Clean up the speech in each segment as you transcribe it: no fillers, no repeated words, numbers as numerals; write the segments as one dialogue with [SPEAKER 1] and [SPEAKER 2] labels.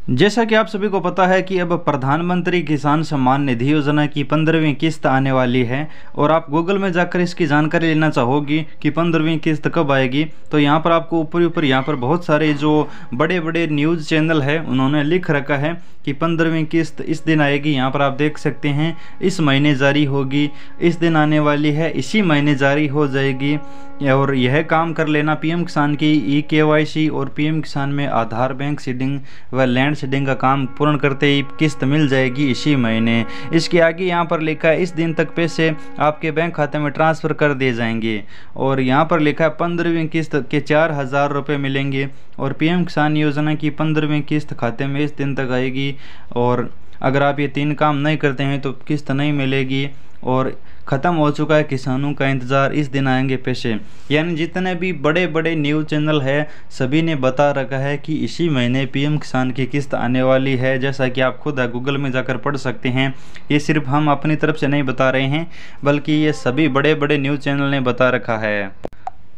[SPEAKER 1] जैसा कि आप सभी को पता है कि अब प्रधानमंत्री किसान सम्मान निधि योजना की 15वीं किस्त आने वाली है और आप गूगल में जाकर इसकी जानकारी लेना चाहोगी कि 15वीं किस्त कब आएगी, तो यहाँ पर आपको ऊपर ऊपर यहाँ पर बहुत सारे जो बड़े बड़े न्यूज़ चैनल है उन्होंने लिख रखा है कि 15वीं किस्त इस दिन आएगी। यहाँ पर आप देख सकते हैं इस महीने जारी होगी, इस दिन आने वाली है, इसी महीने जारी हो जाएगी। और यह काम कर लेना, पीएम किसान की KYC और पीएम किसान में आधार, बैंक सीडिंग व लैंड सीडिंग का काम पूर्ण करते ही किस्त मिल जाएगी इसी महीने। इसके आगे यहाँ पर लिखा है इस दिन तक पैसे आपके बैंक खाते में ट्रांसफ़र कर दिए जाएंगे। और यहाँ पर लिखा है 15वीं किस्त के 4,000 रुपये मिलेंगे और पीएम किसान योजना की 15वीं किस्त खाते में इस दिन तक आएगी। और अगर आप ये 3 काम नहीं करते हैं तो किस्त नहीं मिलेगी और ख़त्म हो चुका है किसानों का इंतज़ार, इस दिन आएंगे पैसे। यानी जितने भी बड़े बड़े न्यूज़ चैनल है सभी ने बता रखा है कि इसी महीने पीएम किसान की किस्त आने वाली है। जैसा कि आप खुद गूगल में जाकर पढ़ सकते हैं। ये सिर्फ हम अपनी तरफ से नहीं बता रहे हैं बल्कि ये सभी बड़े बड़े न्यूज़ चैनल ने बता रखा है।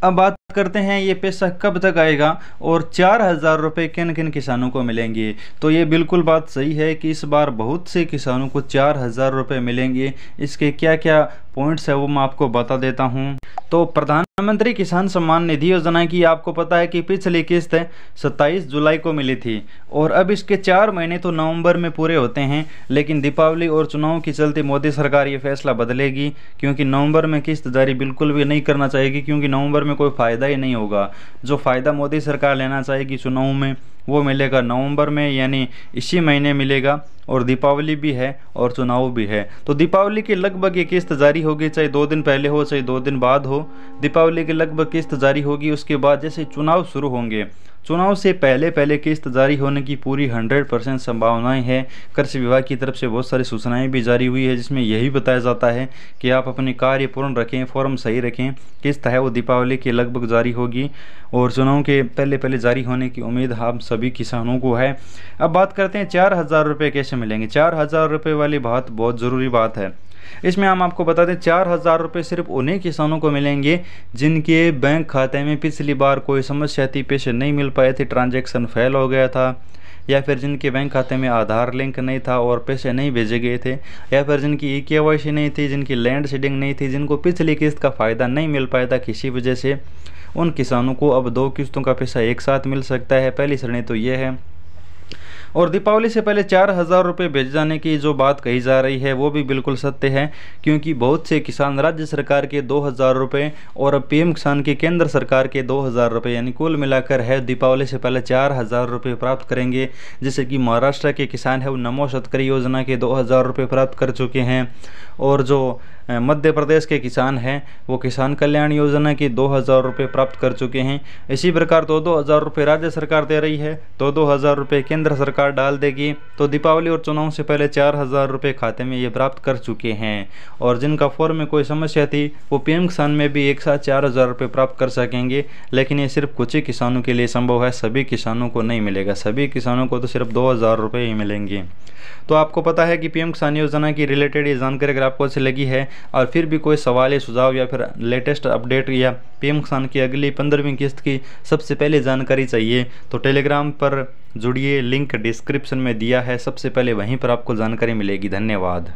[SPEAKER 1] अब बात करते हैं ये पैसा कब तक आएगा और 4,000 रुपये किन किन किसानों को मिलेंगे। तो ये बिल्कुल बात सही है कि इस बार बहुत से किसानों को 4,000 रुपये मिलेंगे। इसके क्या क्या पॉइंट्स है वो मैं आपको बता देता हूँ। तो प्रधानमंत्री किसान सम्मान निधि योजना की आपको पता है कि पिछली किस्त 27 जुलाई को मिली थी और अब इसके 4 महीने तो नवंबर में पूरे होते हैं, लेकिन दीपावली और चुनाव के चलते मोदी सरकार ये फैसला बदलेगी क्योंकि नवंबर में किस्त जारी बिल्कुल भी नहीं करना चाहेगी, क्योंकि नवंबर में कोई फ़ायदा ही नहीं होगा। जो फ़ायदा मोदी सरकार लेना चाहेगी चुनाव में वो मिलेगा नवंबर में, यानी इसी महीने मिलेगा। और दीपावली भी है और चुनाव भी है, तो दीपावली की लगभग ये किस्त जारी होगी, चाहे 2 दिन पहले हो चाहे 2 दिन बाद हो, दीपावली की लगभग किस्त जारी होगी। उसके बाद जैसे चुनाव शुरू होंगे, चुनाव से पहले पहले किस्त जारी होने की पूरी 100% संभावनाएं हैं। कृषि विभाग की तरफ से बहुत सारी सूचनाएं भी जारी हुई है जिसमें यही बताया जाता है कि आप अपने कार्य पूर्ण रखें, फॉर्म सही रखें। किस्त है वो दीपावली के लगभग जारी होगी और चुनाव के पहले पहले जारी होने की उम्मीद हम सभी किसानों को है। अब बात करते हैं 4,000 रुपये कैसे मिलेंगे। 4,000 रुपये वाली बात बहुत ज़रूरी बात है। इसमें हम आपको बता दें 4,000 रुपये सिर्फ उन्हीं किसानों को मिलेंगे जिनके बैंक खाते में पिछली बार कोई समस्या थी, पैसे नहीं मिल पाए थे, ट्रांजैक्शन फेल हो गया था, या फिर जिनके बैंक खाते में आधार लिंक नहीं था और पैसे नहीं भेजे गए थे, या फिर जिनकी KYC नहीं थी, जिनकी लैंड सीडिंग नहीं थी, जिनको पिछली किस्त का फ़ायदा नहीं मिल पाया था किसी वजह से, उन किसानों को अब 2 किस्तों का पैसा एक साथ मिल सकता है। पहली श्रेणी तो ये है। और दीपावली से पहले 4,000 रुपये भेजे जाने की जो बात कही जा रही है वो भी बिल्कुल सत्य है, क्योंकि बहुत से किसान राज्य सरकार के 2,000 रुपये और पीएम किसान के केंद्र सरकार के 2,000 रुपये, यानी कुल मिलाकर है दीपावली से पहले 4,000 रुपये प्राप्त करेंगे। जैसे कि महाराष्ट्र के किसान है वो नमो शेतकरी योजना के 2,000 रुपये प्राप्त कर चुके हैं और जो मध्य प्रदेश के किसान हैं वो किसान कल्याण योजना के 2,000 रुपये प्राप्त कर चुके हैं। इसी प्रकार 2,000 रुपये राज्य सरकार दे रही है, 2,000 रुपये केंद्र सरकार डाल देगी, तो दीपावली और चुनाव से पहले 4,000 रुपये खाते में ये प्राप्त कर चुके हैं। और जिनका फॉर्म में कोई समस्या थी वो पीएम किसान में भी एक साथ 4,000 रुपये प्राप्त कर सकेंगे, लेकिन ये सिर्फ कुछ ही किसानों के लिए संभव है, सभी किसानों को नहीं मिलेगा। सभी किसानों को तो सिर्फ 2,000 रुपये ही मिलेंगे। तो आपको पता है कि पीएम किसान योजना की रिलेटेड ये जानकारी अगर आपको अच्छी लगी है और फिर भी कोई सवाल या सुझाव या फिर लेटेस्ट अपडेट या पीएम किसान की अगली 15वीं किस्त की सबसे पहले जानकारी चाहिए तो टेलीग्राम पर जुड़िए, लिंक डिस्क्रिप्शन में दिया है, सबसे पहले वहीं पर आपको जानकारी मिलेगी। धन्यवाद।